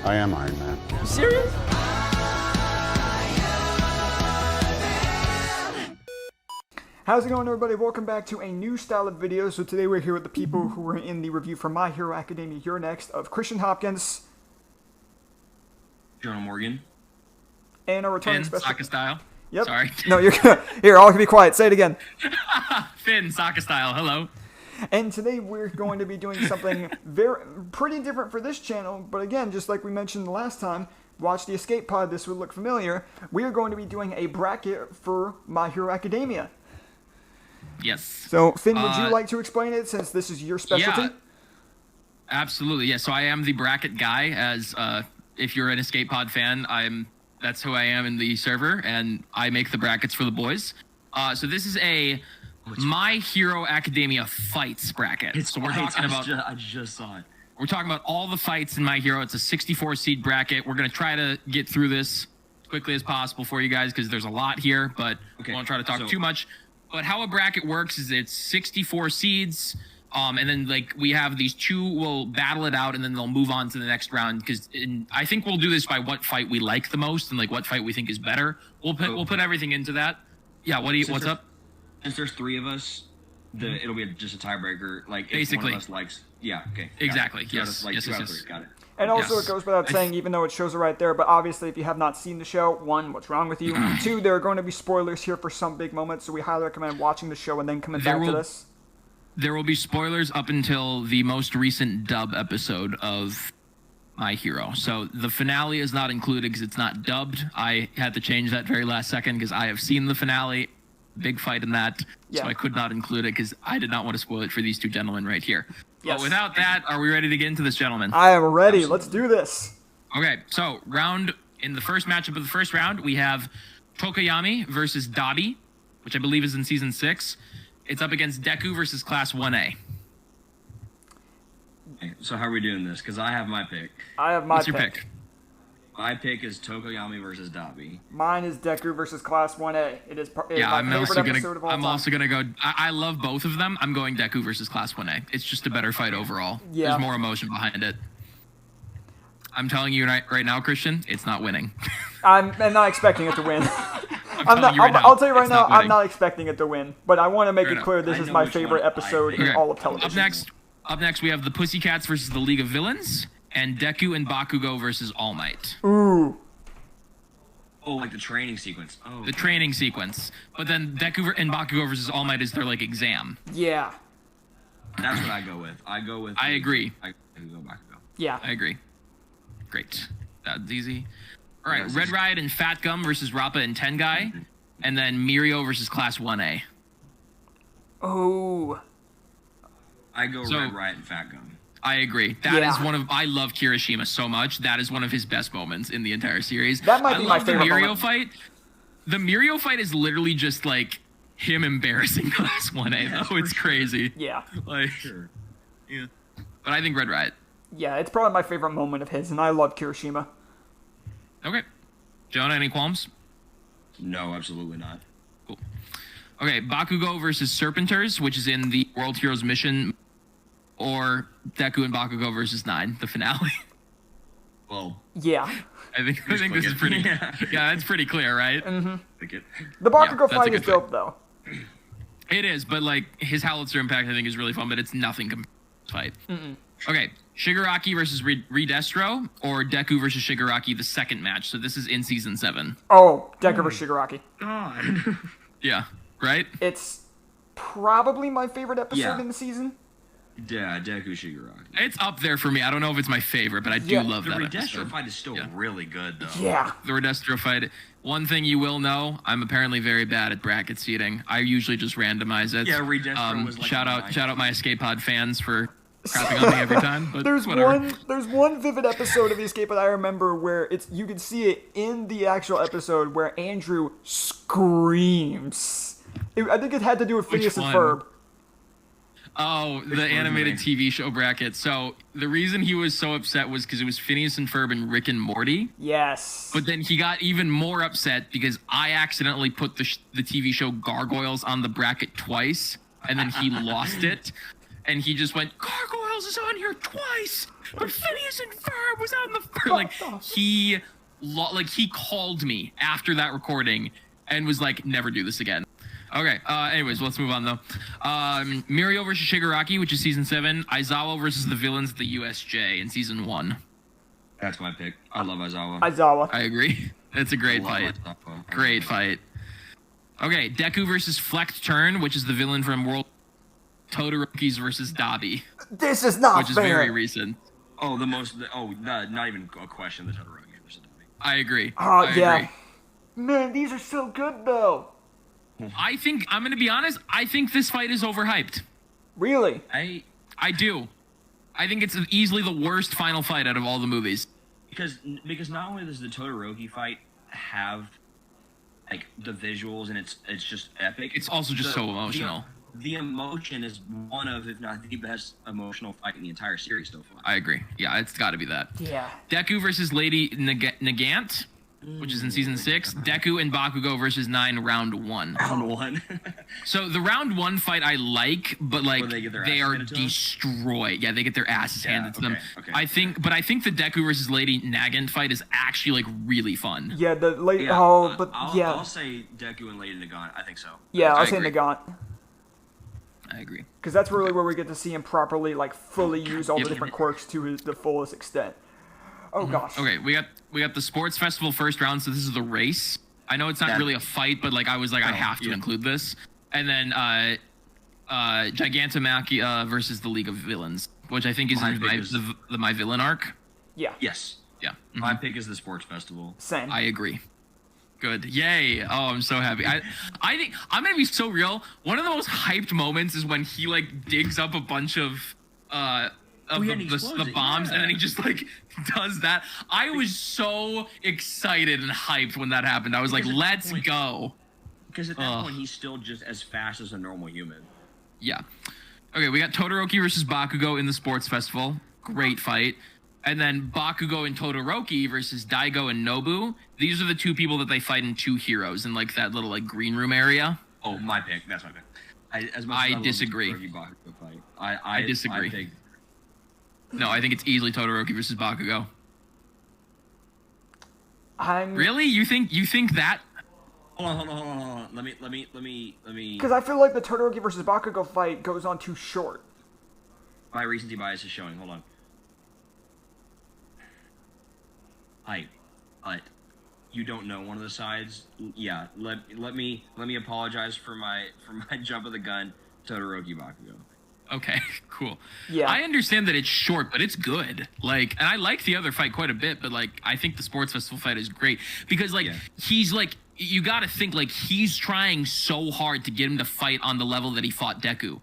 I am Iron Man. You serious? How's it going, everybody? Welcome back to a new style of video. So today we're here with the people who were in the review for My Hero Academia You're Next of Christian Hopkins. Jonah Morgan. And a returning Finn, special... SokkaStyle. Yep. Sorry. No, you're good. Here, all can be quiet. Say it again. Finn, SokkaStyle. Hello. And today we're going to be doing something pretty different for this channel. But again, just like we mentioned the last time, watch the Escape Pod, this would look familiar. We are going to be doing a bracket for My Hero Academia. Yes. So, Finn, would you like to explain it since this is your specialty? Yeah, absolutely. Yeah, so I am the bracket guy. As if you're an Escape Pod fan, that's who I am in the server, and I make the brackets for the boys. So this is a My Hero Academia fights bracket. So we're talking about. I just saw it. We're talking about all the fights in My Hero. It's a 64 seed bracket. We're gonna try to get through this as quickly as possible for you guys because there's a lot here, but we won't try to talk too much. But how a bracket works is it's 64 seeds, and then like we have these two will battle it out, and then they'll move on to the next round. Because I think we'll do this by what fight we like the most and like what fight we think is better. We'll put everything into that. Yeah. What's up? Since there's three of us, it'll be just a tiebreaker. Like basically, if one of us likes. Yeah. Okay. Exactly. Yes. Like yes. Got it. And also, it goes without saying, even though it shows it right there, but obviously, if you have not seen the show, one, what's wrong with you? Two, there are going to be spoilers here for some big moments, so we highly recommend watching the show and then coming back to this. There will be spoilers up until the most recent dub episode of My Hero. So the finale is not included because it's not dubbed. I had to change that very last second because I have seen the finale. Big fight in that, so I could not include it because I did not want to spoil it for these two gentlemen right here. Yes. But without that, are we ready to get into this, gentlemen? I am ready. Absolutely. Let's do this. Okay, so in the first matchup of the first round, we have Tokoyami versus Dabi, which I believe is in Season 6. It's up against Deku versus Class 1A. Okay, so how are we doing this? Because I have my pick. I have my What's your pick? My pick is Tokoyami versus Dabi. Mine is Deku versus Class 1A. It is yeah, my favorite episode of all time. I'm also gonna go. I love both of them. I'm going Deku versus Class 1A. It's just a better fight overall. Yeah. There's more emotion behind it. I'm telling you right now, Christian, it's not winning. I'm not expecting it to win. I'll tell you right now, I'm not expecting it to win. But I want to make it clear this is my favorite episode in all of television. Up next, we have the Pussycats versus the League of Villains. And Deku and Bakugo versus All Might. Ooh. Oh, like the training sequence. Oh. The training sequence. But then Deku and Bakugo versus All Might is their, like, exam. Yeah. That's what I go with. I agree. I go Bakugo. Yeah. I agree. Great. That's easy. All right, Red Riot and Fat Gum versus Rappa and Tengai. Mm-hmm. And then Mirio versus Class 1A. Oh. I go Red Riot and Fat Gum. I agree. That is I love Kirishima so much. That is one of his best moments in the entire series. That might be my favorite moment. The Mirio fight is literally just like him embarrassing Class 1A though. It's crazy. Yeah. Like, sure. Yeah. But I think Red Riot. Yeah, it's probably my favorite moment of his, and I love Kirishima. Okay. Jonah, any qualms? No, absolutely not. Cool. Okay, Bakugo versus Serpenters, which is in the World Heroes Mission. Or Deku and Bakugo versus 9, the finale. Well, yeah. I think this is pretty. Yeah, that's pretty clear, right? Mm-hmm. The Bakugo fight is dope, though. It is, but like his Howlitzer Impact, I think, is really fun, but it's nothing compared to this fight. Okay, Shigaraki versus Redestro, or Deku versus Shigaraki, the second match. So this is in Season 7. Oh, Deku versus Shigaraki. God. Yeah, right? It's probably my favorite episode in the season. Yeah, Deku Shigaraki. It's up there for me. I don't know if it's my favorite, but I do love that episode. The Redestro fight is still really good, though. Yeah. The Redestro fight. One thing you will know, I'm apparently very bad at bracket seating. I usually just randomize it. Yeah, Redestro was like shout out my Escape Pod fans for crapping on me every time. But there's whatever. one vivid episode of the Escape Pod I remember where you can see it in the actual episode where Andrew screams. I think it had to do with Phineas and Ferb. Oh, the animated TV show bracket. So the reason he was so upset was because it was Phineas and Ferb and Rick and Morty. Yes. But then he got even more upset because I accidentally put the TV show Gargoyles on the bracket twice, and then he lost it. and he just went, "Gargoyles is on here twice, but Phineas and Ferb was on the first." Like he called me after that recording and was like, "Never do this again." Okay. Anyways, let's move on though. Mirio versus Shigaraki, which is season 7. Aizawa versus the villains of the USJ in season 1. That's my pick. I love Aizawa. Aizawa. I agree. It's a great fight. Great fight. Okay, Deku versus Flecked Turn, which is the villain from World Todoroki's versus Dabi. This is not which is fair. very recent. Oh, not even a question. The Todoroki versus Dabi. I agree. Oh, I yeah. agree. Man, these are so good, though. I think, I'm going to be honest, I think this fight is overhyped. Really? I do. I think it's easily the worst final fight out of all the movies. Because not only does the Todoroki fight have like the visuals and it's just epic, it's also just so emotional. The emotion is one of, if not the best emotional fight in the entire series so far. I agree. Yeah, it's got to be that. Yeah. Deku versus Lady Nagant, which is in season 6. Deku and Bakugo versus 9, round 1. Round 1. So the round 1 fight I like, but like they are handed to them? destroyed. Yeah, they get their asses handed to them. Okay. I think the Deku versus Lady Nagant fight is actually like really fun. Yeah, the late. Yeah, I'll say Deku and Lady Nagant. I think so. Yeah, I'll I say agree. Nagant. I agree. Because that's really where we get to see him properly, like, fully use all the different quirks to the fullest extent. Oh, gosh. Okay, we got the sports festival first round, so this is the race. I know it's not really a fight, but like I was like, I have to include this. And then Gigantomachia versus the League of Villains, which I think is the My Villain arc. Yeah. Yes. Yeah. My pick is the sports festival. Same. I agree. Good. Yay. Oh, I'm so happy. I think I'm gonna be so real. One of the most hyped moments is when he like digs up a bunch of the bombs and then he just like does that. I was so excited and hyped when that happened. I was like, let's go. Because at that point he's still just as fast as a normal human. Yeah. Okay, we got Todoroki versus Bakugo in the sports festival. Great fight. And then Bakugo and Todoroki versus Daigo and Nobu. These are the two people that they fight in Two Heroes in like that little like green room area. Oh, my pick. That's my pick. I disagree. I disagree. No, I think it's easily Todoroki versus Bakugo. Really? You think that? Hold on. Let me. Because I feel like the Todoroki versus Bakugo fight goes on too short. My recency bias is showing. Hold on. But you don't know one of the sides. Yeah, let me apologize for my jump of the gun. Todoroki Bakugo. Okay, cool. Yeah. I understand that it's short, but it's good. Like, and I like the other fight quite a bit, but like, I think the sports festival fight is great because like he's like, you got to think like he's trying so hard to get him to fight on the level that he fought Deku.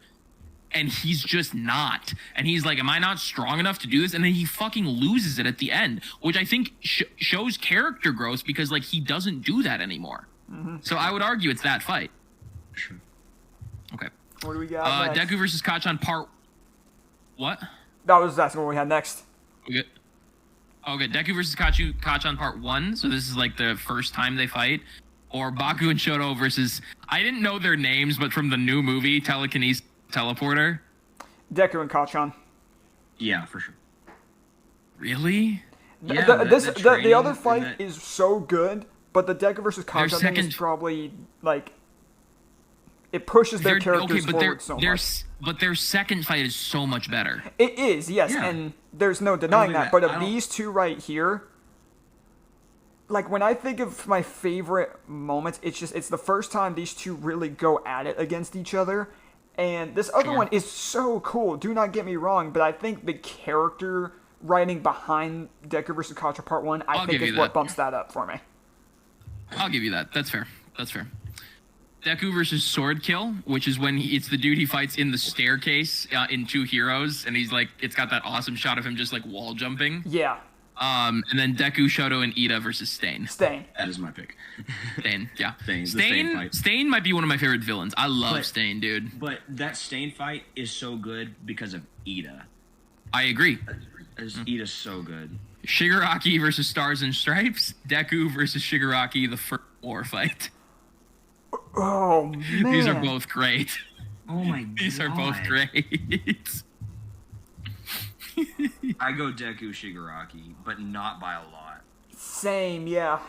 And he's just not. And he's like, am I not strong enough to do this? And then he fucking loses it at the end, which I think shows character growth because, like, he doesn't do that anymore. Mm-hmm. So I would argue it's that fight. Sure. Okay. What do we got next? Deku versus Kachan part... What? That was asking what we had next. Okay. Deku versus Kachan part 1. So this is, like, the first time they fight. Or Baku and Shoto versus... I didn't know their names, but from the new movie, Telekinesis Teleporter. Deku and Kachan. Yeah, for sure. Really? Yeah, the other fight is so good, but the Deku versus Kachan thing is probably like it pushes their characters forward so much. But their second fight is so much better. It is, yes, and there's no denying that. But of these two right here, like when I think of my favorite moments, it's the first time these two really go at it against each other. And this other one is so cool. Do not get me wrong, but I think the character writing behind Deku vs. Kachan Part 1, I think is what bumps that up for me. I'll give you that. That's fair. Deku versus Sword Kill, which is when it's the dude he fights in the staircase in Two Heroes, and he's like, it's got that awesome shot of him just like wall jumping. Yeah. And then Deku, Shoto, and Ida versus Stain. Stain. That is my pick. Stain, yeah. Stain might be one of my favorite villains. I love Stain, dude. But that Stain fight is so good because of Ida. I agree. Ida's so good. Shigaraki versus Stars and Stripes. Deku versus Shigaraki, the first war fight. Oh, man. These are both great. Oh my god. These are both great. I go Deku Shigaraki, but not by a lot. Same, yeah.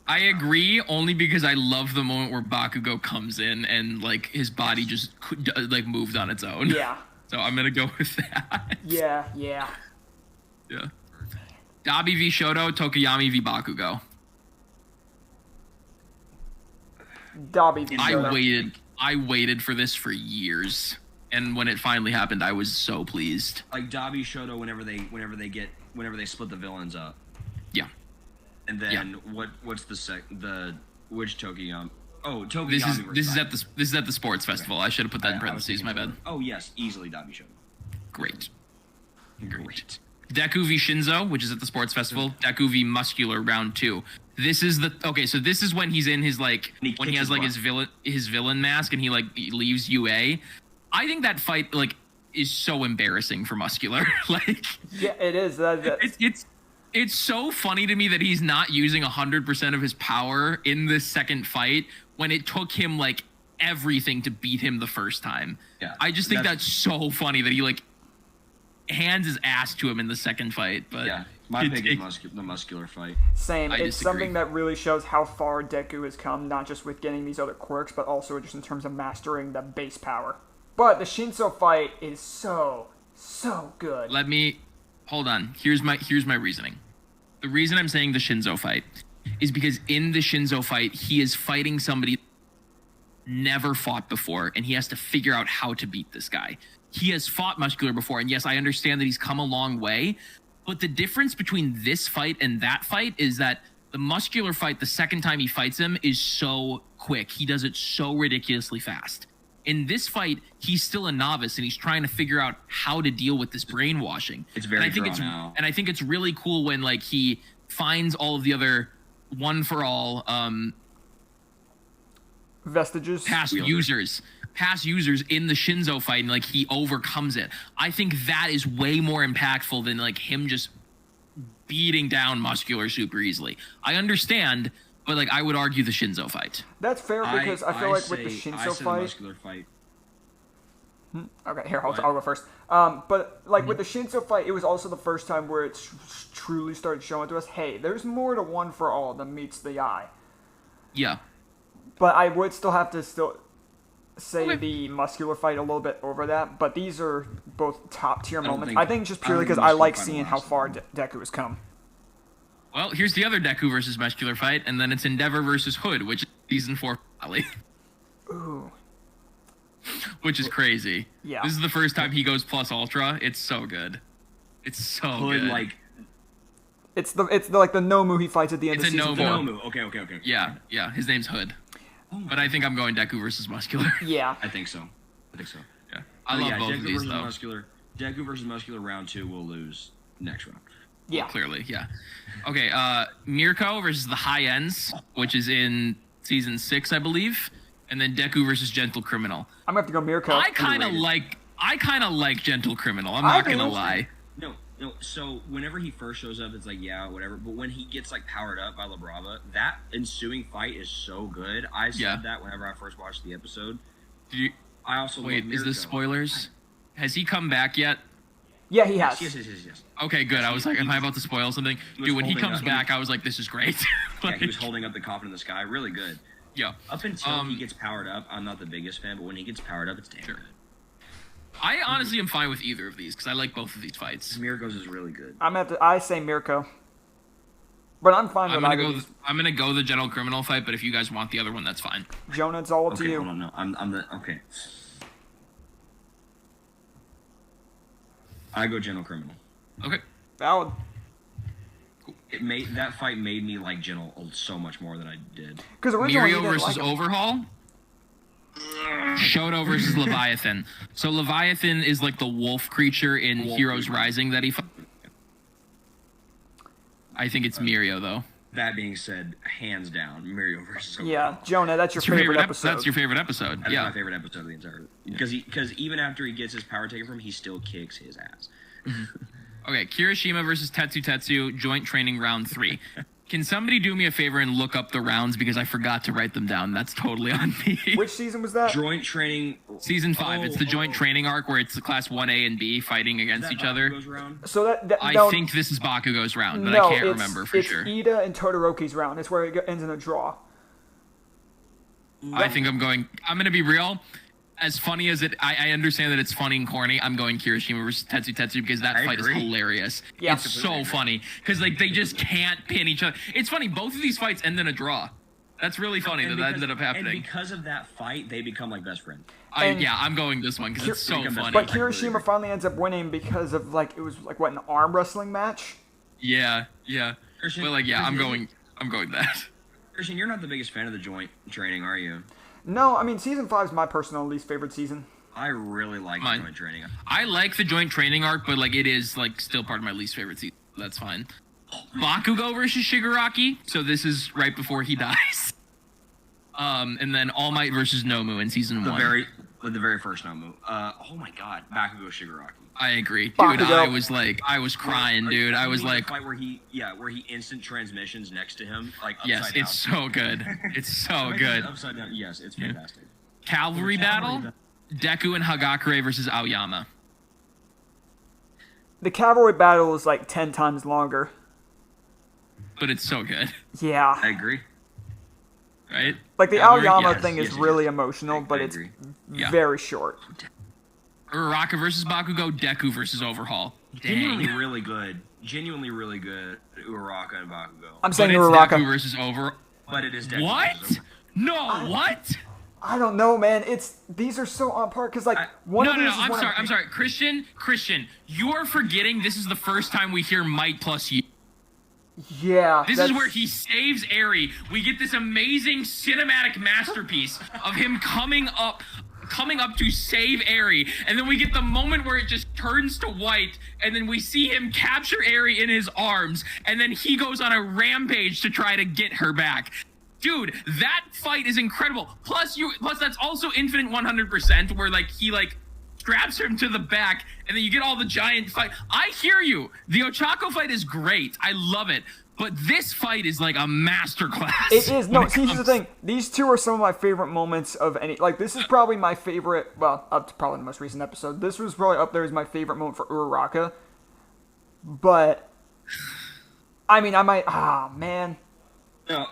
I agree, only because I love the moment where Bakugo comes in and like his body just like moved on its own. Yeah. So I'm gonna go with that. Yeah. Yeah. Dabi v Shoto, Tokoyami v Bakugo. Dabi v Shoto. I waited for this for years, and when it finally happened, I was so pleased. Like Dabi Shoto, whenever they split the villains up. Yeah. And then what's which Tokiyami? Oh, Tokiyami. This is at the sports festival. I should have put that in parentheses. My bad. Oh yes, easily Dabi Shoto. Great. Deku v Shinzo, which is at the sports festival. Deku v Muscular round 2. This is so this is when he's in his like when he has like his villain mask and he leaves UA. I think that fight like is so embarrassing for Muscular. Like yeah, it is. It's so funny to me that he's not using 100% of his power in this second fight when it took him like everything to beat him the first time. Yeah, I just think that's so funny that he like hands his ass to him in the second fight. But yeah, my pick is the Muscular fight. Same. I it's disagree. Something that really shows how far Deku has come, not just with getting these other quirks, but also just in terms of mastering the base power. But the Shinzo fight is so good. Hold on. Here's my reasoning. The reason I'm saying the Shinzo fight is because in the Shinzo fight, he is fighting somebody never fought before, and he has to figure out how to beat this guy. He has fought Muscular before, and yes, I understand that he's come a long way, but the difference between this fight and that fight is that the Muscular fight, the second time he fights him, is so quick. He does it so ridiculously fast. In this fight, he's still a novice and he's trying to figure out how to deal with this brainwashing. It's very drawn out. And I think it's really cool when like he finds all of the other one for all vestiges, past users in the Shinzo fight, and like he overcomes it. I think that is way more impactful than like him just beating down Muscular super easily. I understand. But like I would argue the Shinzo fight. That's fair because I feel like with the Shinzo fight. Muscular fight. Okay, here I'll go first. But like with the Shinzo fight, it was also the first time where it truly started showing to us, hey, there's more to one for all than meets the eye. Yeah. But I would still have to say the Muscular fight a little bit over that. But these are both top tier moments. I think just purely because I like seeing how far Deku has come. Well, here's the other Deku versus Muscular fight, and then it's Endeavor versus Hood, which is season 4 finale. Ooh. Which is crazy. Yeah. This is the first time he goes plus ultra. It's so good. It's so Hood, good. like it's the Nomu he fights at the end of season 4. Nomu. Okay. Yeah. His name's Hood. But I think I'm going Deku versus Muscular. Yeah. I think so. Yeah. I love both Deku of these versus though. Deku versus Muscular round 2 will lose next round. Yeah. Well, clearly, yeah. Okay, Mirko versus the High Ends, which is in season 6, I believe, and then Deku versus Gentle Criminal. I'm gonna have to go Mirko. I kind of like Gentle Criminal. I'm not gonna lie. No. So whenever he first shows up, it's like whatever. But when he gets like powered up by La Brava, that ensuing fight is so good. I said that whenever I first watched the episode. I also wait. Is this spoilers? Has he come back yet? Yeah, he has. Yes. Okay, good. I was like, am I about to spoil something? Dude, when he comes back, I was like, this is great. Yeah, he was holding up the coffin in the sky. Really good. Yeah. Up until he gets powered up, I'm not the biggest fan, but when he gets powered up, it's damn good. I honestly am fine with either of these, because I like both of these fights. Mirko's is really good. I say Mirko. But I'm fine with either of these. I'm going to go the Gentle Criminal fight, but if you guys want the other one, that's fine. Jonah, it's all up to you. Hold on, no. I'm the... Okay. I go Gentle Criminal. Okay. Valid. That fight made me like Gentle so much more than I did. Because Mirio versus Overhaul. Shoto versus Leviathan. So Leviathan is like the wolf creature in Heroes Rising that he fought. I think it's Mirio though. That being said, hands down, Mirio versus Overhaul. Yeah, Jonah, that's your favorite episode. That's your favorite episode. That's my favorite episode of the entire. Because even after he gets his power taken from him, he still kicks his ass. Okay, Kirishima versus Tetsu joint training round 3. Can somebody do me a favor and look up the rounds because I forgot to write them down? That's totally on me. Which season was that? Joint training. Season 5. It's the joint training arc where it's the class 1A and B fighting against each other. So I think this is Bakugo's round, but I can't remember for sure. It's Ida and Todoroki's round. It's where it ends in a draw. I think I'm going to be real. As funny as I understand that it's funny and corny, I'm going Kirishima versus Tetsu because that fight is hilarious. Yeah, it's so funny because like they just can't pin each other. It's funny, both of these fights end in a draw. That's really funny that ended up happening. And because of that fight, they become like best friends. I'm going this one because it's so funny. But Kirishima finally ends up winning because of like it was like what, an arm wrestling match? Yeah. Christian, but like I'm going that. Christian, you're not the biggest fan of the joint training, are you? No, I mean, Season 5 is my personal least favorite season. I really like the joint training. I like the joint training arc, but like it is like still part of my least favorite season. That's fine. Bakugo versus Shigaraki. So this is right before he dies. And then All Might versus Nomu in season 1. The very first Nomu. Oh my God, Bakugo Shigaraki. I agree, dude. Bakugo. I was crying, dude. I was like, fight where he instant transmissions next to him, like upside yes, down. it's so good. It's so good. Upside down, yes, it's fantastic. Cavalry battle, Deku and Hagakure versus Aoyama. The cavalry battle is like 10 times longer. But it's so good. Yeah. I agree. Right? Like the Aoyama thing is really emotional, but it's very short. Uraraka versus Bakugo, Deku versus Overhaul. Genuinely really good, Uraraka and Bakugo. I'm saying Uraraka. Deku versus Overhaul. But it is Deku. What? No, what? I don't know, man. These are so on par because like one of these. No. I'm sorry, Christian. You are forgetting this is the first time we hear Might plus you. Yeah. This is where he saves Eri. We get this amazing cinematic masterpiece of him coming up to save Eri, and then we get the moment where it just turns to white, and then we see him capture Eri in his arms, and then he goes on a rampage to try to get her back. Dude, that fight is incredible. Plus that's also Infinite 100%, where like he like straps him to the back, and then you get all the giant fight. I hear you. The Ochako fight is great. I love it. But this fight is like a masterclass. It is. No, see, here's the thing. These two are some of my favorite moments of any. Like, this is probably my favorite. Well, up to probably the most recent episode. This was probably up there as my favorite moment for Uraraka. But, I mean, I might. Man. No.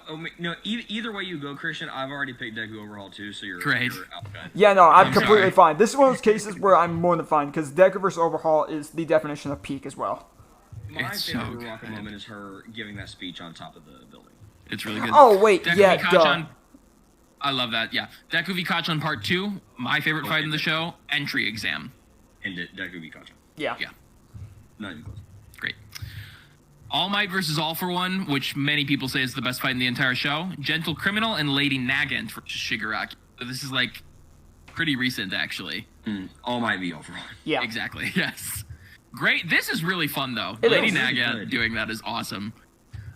Either way you go, Christian, I've already picked Deku Overhaul too, so you're great. You're outgunned. Yeah, no, I'm completely fine. This is one of those cases where I'm more than fine because Deku versus Overhaul is the definition of peak as well. My favorite Uraraka moment is her giving that speech on top of the building. It's really good. Oh, wait, Deku duh. I love that, yeah. Deku v Kachan Part 2, my favorite fight in the show, entry exam. And Deku v Kachan. Yeah. Not even close. Great. All Might versus All for One, which many people say is the best fight in the entire show. Gentle Criminal and Lady Nagant versus Shigaraki. So this is like pretty recent, actually. All Might be All for One. Yeah. Exactly, yes. Great. This is really fun, though. It Lady is. Naga doing that is awesome.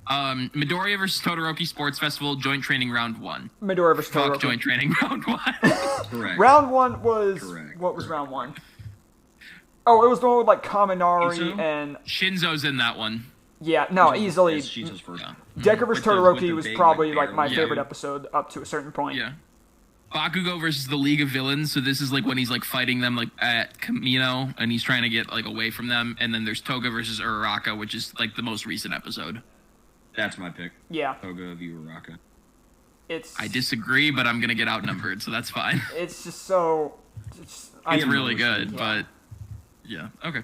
Midoriya versus Todoroki Sports Festival Joint Training Round 1. Midoriya versus Todoroki. Joint Training Round 1. Correct. Round 1 was... Correct. What was round 1? Oh, it was the one with, like, Kaminari and... Shinzo's in that one. Yeah, no, easily. Shinzo's first. Yeah. Deku vs. Todoroki was probably, like, my favorite episode up to a certain point. Yeah. Bakugo versus the League of Villains. So this is like when he's like fighting them like at Kamino and he's trying to get like away from them. And then there's Toga versus Uraraka, which is like the most recent episode. That's my pick. Yeah. Toga v Uraraka. I disagree, but I'm gonna get outnumbered, so that's fine. It's just so. It's really good, but yeah, okay.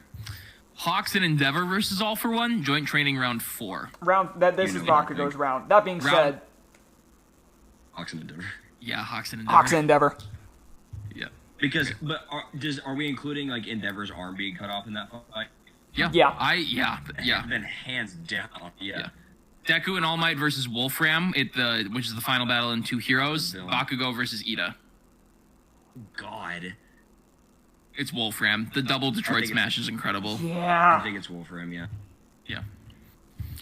Hawks and Endeavor versus All for One, joint training round 4. This is Bakugo's round. That being said, Hawks and Endeavor. Yeah, Hawks and Endeavor. Hawks and Endeavor. Yeah. Because, but are we including like Endeavor's arm being cut off in that fight? Yeah. Yeah. Then hands down. Yeah. Deku and All Might versus Wolfram, which is the final battle in Two Heroes. Bakugo versus Ida. God. It's Wolfram. The double Detroit smash is incredible. Yeah. I think it's Wolfram, yeah. Yeah.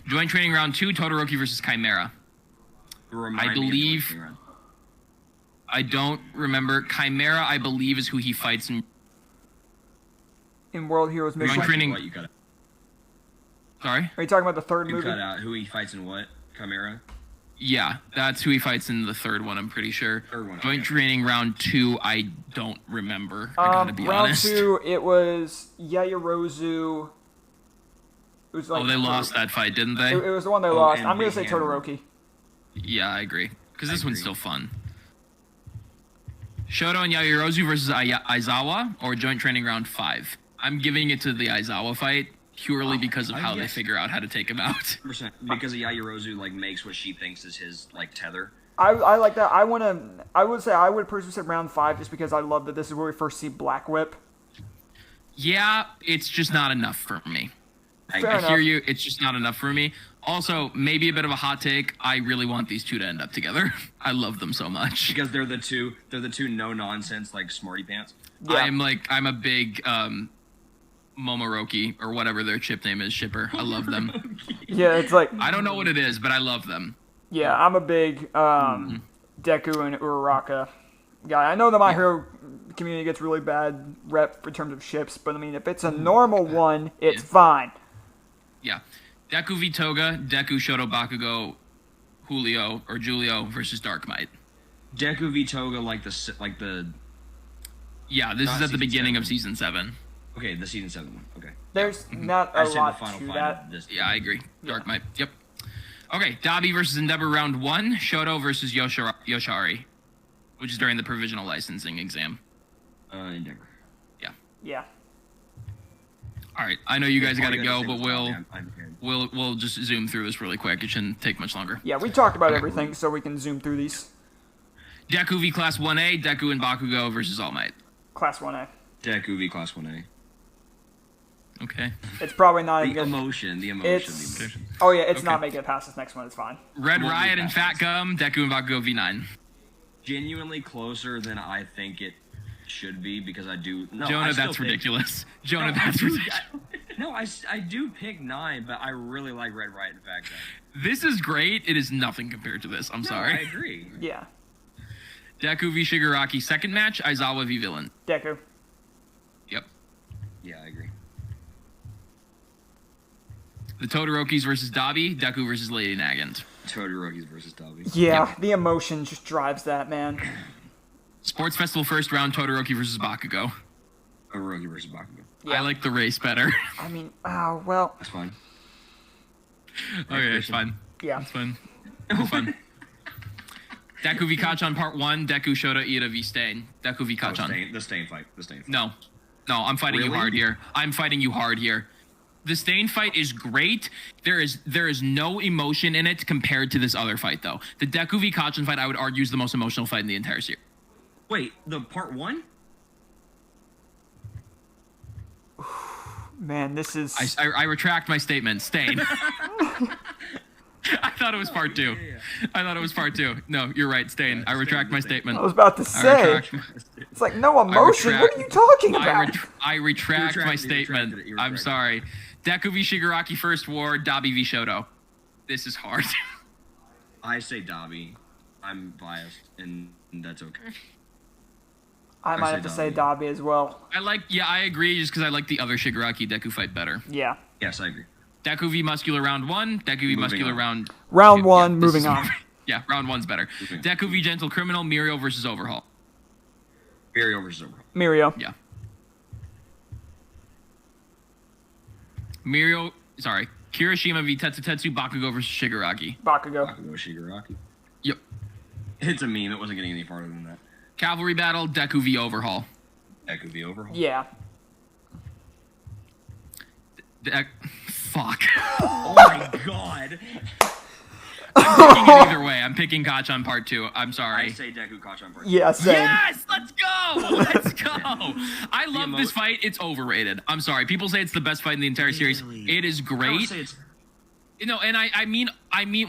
Joint training round 2, Todoroki versus Chimera. I believe... I don't remember. Chimera, I believe, is who he fights in World Heroes Mission. Joint training... What, you cut out? Sorry? Are you talking about the third you movie? You cut out who he fights in what? Chimera. Yeah, that's who he fights in the third one, I'm pretty sure. Third one. Joint training round 2, I don't remember. I gotta be round honest. 2, it was Yaoyorozu. It was like they lost that fight, didn't they? It was the one they lost. I'm gonna say Big Hand. Todoroki. Yeah, I agree. Because this one's still fun. Shoto and Yaoyorozu versus Aizawa, or joint training round 5. I'm giving it to the Aizawa fight purely because of how they figure out how to take him out. 100%. Because Yaoyorozu like makes what she thinks is his like tether. I like that. I would say I would personally say round 5 just because I love that this is where we first see Black Whip. Yeah, it's just not enough for me. Fair I hear you. It's just not enough for me. Also, maybe a bit of a hot take. I really want these two to end up together. I love them so much. Because they're the two no nonsense like smarty pants. Yeah. I'm a big Momoroki or whatever their chip name is shipper. I love them. Yeah, it's like I don't know what it is, but I love them. yeah, I'm a big Deku and Uraraka guy. I know the My Hero community gets really bad rep in terms of ships, but I mean if it's a normal one, it's fine. Yeah. Deku v Toga, Deku Shoto Bakugo, Julio versus Dark Might. Deku v Toga like the Yeah, this is at the beginning of season 7. Okay, the season 7 one. Okay. There's not a lot to fight that. of this. Yeah, I agree. Dark Might. Yep. Okay, Dabi versus Endeavor round 1, Shoto versus Yoshari, which is during the provisional licensing exam. Endeavor. Yeah. Yeah. All right, I know you guys got to go, say but what's we'll just zoom through this really quick. It shouldn't take much longer. Yeah, we talked about everything, so we can zoom through these. Deku v Class 1A, Deku and Bakugo versus All Might. Class 1A. Deku v Class 1A. Okay. It's probably not The even emotion. It's oh yeah, it's not making it past this next one. It's fine. Red Riot and Fat Gum, Deku and Bakugo v9. Genuinely closer than I think it should be because I do. No, Jonah, that's ridiculous. Jonah, that's ridiculous. No, I do pick 9, but I really like Red Riot and Fat Gum. This is great. It is nothing compared to this. I'm sorry. I agree. Yeah. Deku v Shigaraki second match, Aizawa v Villain. Deku. Yep. Yeah, I agree. The Todorokis versus Dabi, Deku versus Lady Nagant. Todorokis versus Dabi. Yeah, Yep. the emotion just drives that, man. Sports Festival first round, Todoroki versus Bakugo. Todoroki versus Bakugo. Yeah. I like the race better. I mean, oh, well. That's fine. Okay, it's fine. Yeah. It's fine. It's fine. Deku v Kachan part 1, Deku Shota Ida v Stain. Deku v Kachan. The Stain fight. No, I'm fighting you hard here. I'm fighting you hard here. The Stain fight is great. There is no emotion in it compared to this other fight, though. The Deku v Kachan fight, I would argue, is the most emotional fight in the entire series. Wait, the part 1? Man, this is... I retract my statement. Stain. I thought it was part 2. I thought it was part 2. No, you're right, Stain. I retract my statement. I was about to say. It's like, no emotion. What are you talking about? I retract my statement. I'm sorry. Deku v Shigaraki first war, Dabi v Shoto. This is hard. I say Dabi. I'm biased, and that's okay. I might have to say Dabi as well. I agree, just because I like the other Shigaraki Deku fight better. Yeah. Yes, I agree. Deku v Muscular round 1, Deku v Muscular round... Round 1, yeah, moving on. Yeah, round 1's better. Deku v Gentle Criminal, Mirio versus Overhaul. Mirio versus Overhaul. Mirio. Yeah. Kirishima v Tetsu Bakugo versus Shigaraki. Bakugo. Shigaraki. Yep. It's a meme. It wasn't getting any farther than that. Cavalry battle, Deku v Overhaul. Deku v Overhaul. Yeah. Fuck. Oh my god. I'm picking it either way. I'm picking Kachan part 2. I'm sorry. I say Deku Kachan part 2. Yeah, same. Yes! Let's go! Let's go! I love this fight. It's overrated. I'm sorry. People say it's the best fight in the entire series. It is great. And I mean,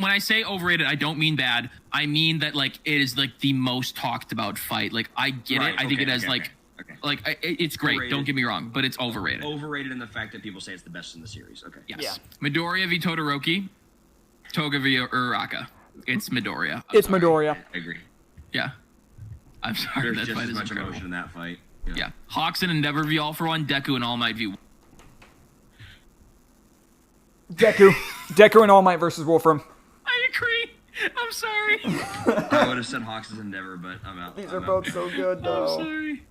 when I say overrated, I don't mean bad. I mean that, like, it is, like, the most talked about fight. Like, I get it. I think it has, it's great. Overrated. Don't get me wrong, but it's overrated. Overrated in the fact that people say it's the best in the series. Okay. Yes. Yeah. Midoriya v Todoroki, Toga v Uraraka. It's Midoriya. It's Midoriya. I agree. Yeah. I'm sorry. There's That just fight as is much incredible. emotion in that fight. Yeah. Hawks and Endeavor v All for One, Deku and All Might v... Deku and All Might versus Wolfram. I agree. I'm sorry. I would have said Hawks' Endeavor, but I'm out. These are both so good, though. I'm sorry.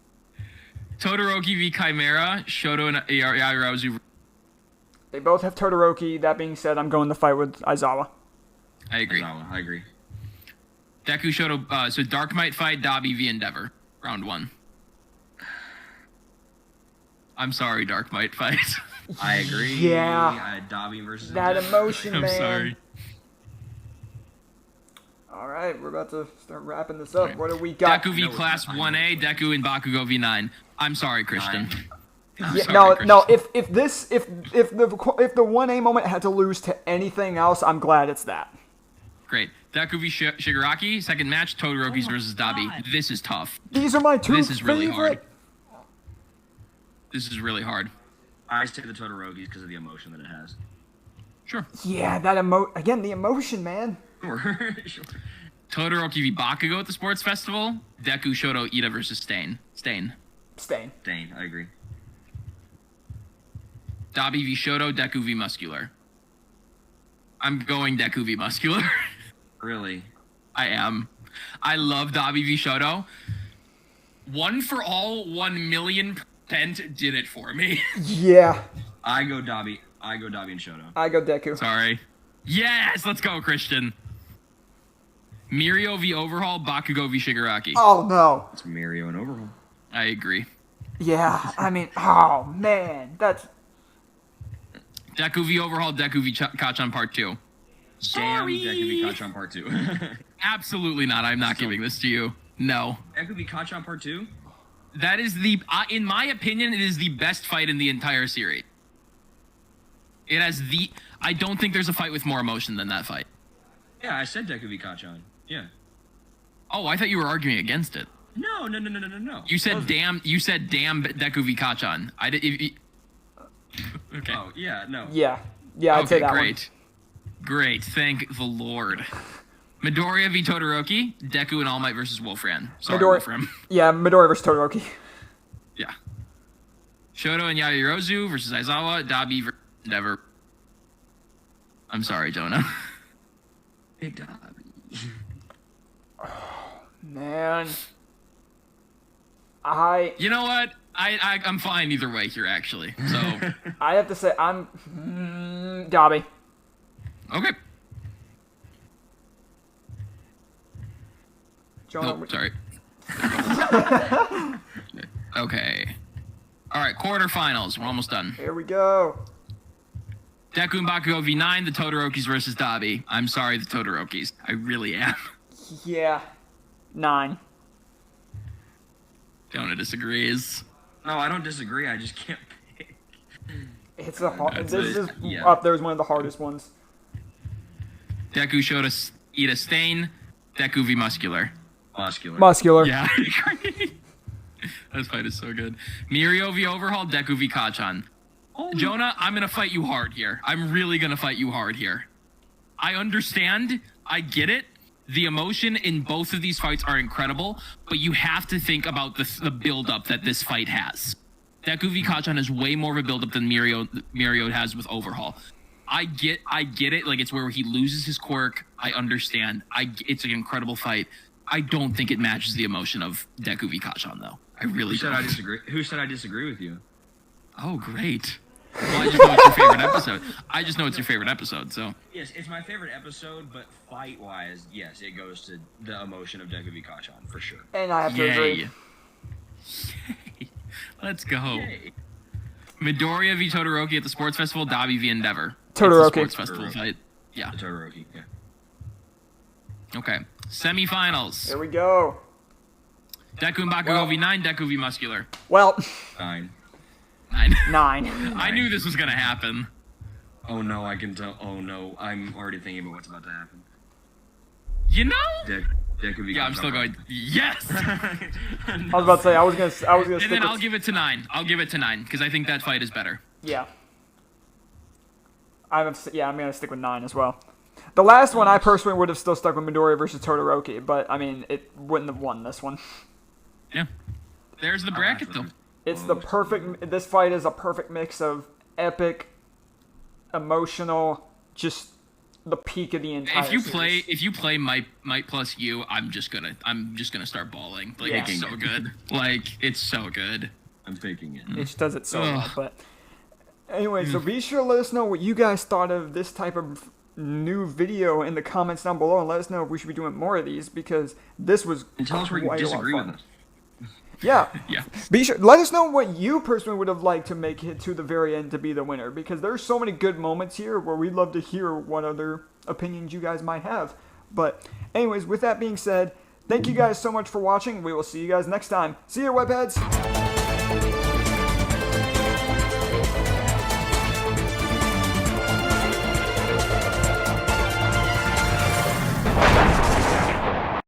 Todoroki v Chimera, Shoto and Yaoyorozu. They both have Todoroki. That being said, I'm going to fight with Aizawa. I agree. I agree. Deku Shoto, so Dark Might fight Dabi v Endeavor. Round 1. I'm sorry, Dark Might fight. I agree. Yeah. Dabi versus that Endeavor. emotion, I'm man. sorry. All right, we're about to start wrapping this up. What do we got? Deku v Class 1A, Deku and Bakugo v9. I'm sorry, Christian. Yeah, sorry, no. Christian. If the 1A moment had to lose to anything else, I'm glad it's that. Great. Deku v Shigaraki, second match, Todoroki's versus Dabi. This is tough. These are my two This is really favorite. hard. This is really hard. I say the Todoroki's because of the emotion that it has. Sure. Yeah, that again, the emotion, man. Sure. Todoroki v Bakugo at the sports festival, Deku Shoto Ida versus Stain. Stain. Dane, I agree. Dabi v Shoto, Deku v Muscular. I'm going Deku v Muscular. Really? I am. I love Dabi v Shoto. One for all, 1,000,000% did it for me. Yeah. I go Dabi and Shoto. I go Deku. Sorry. Yes, let's go, Christian. Mirio v Overhaul, Bakugo v Shigaraki. Oh no. It's Mirio and Overhaul. I agree. Yeah, I mean, oh man, that's. Deku v Overhaul, Deku v Kachan Part 2. Damn, Sorry. Deku v Kachan Part 2. Absolutely not. I'm not giving this to you. No. Deku v Kachan Part 2? That is in my opinion, it is the best fight in the entire series. It has I don't think there's a fight with more emotion than that fight. Yeah, I said Deku v Kachan. Yeah. Oh, I thought you were arguing against it. No. You said damn Deku v Kachan. I did. Okay. Oh, yeah, no. Yeah, I'd say that great. Great, thank the Lord. Midoriya v Todoroki, Deku and All Might versus Wolfram. Sorry, Wolfram. Yeah, Midoriya versus Todoroki. Yeah. Shoto and Yaoyorozu versus Aizawa, Dabi versus Endeavor. I'm sorry, Jonah. Big Dabi. Man. You know what? I'm fine either way here, actually. So I have to say, I'm... Dabi. Okay. Jonah, Oh, sorry. Okay. All right, quarterfinals. We're almost done. Here we go. Deku and Bakugo v9, the Todorokis versus Dabi. I'm sorry, the Todorokis. I really am. Yeah. 9. Jonah disagrees. No, I don't disagree. I just can't pick. It's a hard... That's This it. is Yeah. up there as one of the hardest ones. Deku Shoto Ida Stain, Deku v Muscular. Muscular. Yeah, I agree. This fight is so good. Mirio v Overhaul, Deku v Kachan. Jonah, I'm going to fight you hard here. I'm really going to fight you hard here. I understand. I get it. The emotion in both of these fights are incredible, but you have to think about the build-up that this fight has. Deku v Kachan has way more of a build-up than Mirio has with Overhaul. I get it. Like, it's where he loses his quirk. I understand. It's an incredible fight. I don't think it matches the emotion of Deku v Kachan, though. I really don't. Who said I disagree with you? Oh, great. Well, I just know it's your favorite episode. I just know it's your favorite episode, so. Yes, it's my favorite episode, but fight-wise, yes, it goes to the emotion of Deku v Kachan, for sure. And I have to agree. Yay. Let's go. Yay. Midoriya v Todoroki at the sports festival, Dabi v Endeavor. Todoroki. It's the sports festival fight. Yeah. The Todoroki, yeah. Okay. Semifinals. Here we go. Deku and Bakugo v9, Deku v Muscular. Well, 9. 9. 9. I knew this was gonna happen. Oh no, I can tell. Oh no, I'm already thinking about what's about to happen. You know? Deku v Yeah, I'm still going. Yes. I was about to say I was gonna And stick then I'll with, give it to 9. I'll give it to 9 because I think that fight is better. yeah. I'm gonna stick with 9 as well. The last one I personally would have still stuck with Midoriya versus Todoroki, but I mean it wouldn't have won this one. Yeah. There's the bracket though. It's the perfect. This fight is a perfect mix of epic, emotional, just the peak of the entire series. If you play Might plus you, I'm just gonna start bawling. Like it's so good. Like it's so good. I'm faking it. It just does it so well. But anyway, so be sure to let us know what you guys thought of this type of new video in the comments down below, and let us know if we should be doing more of these, because this was and tell us where you disagree with us. Yeah. Yeah. Be sure. Let us know what you personally would have liked to make it to the very end to be the winner, because there's so many good moments here where we'd love to hear what other opinions you guys might have. But anyways, with that being said, thank you guys so much for watching. We will see you guys next time. See you, webheads.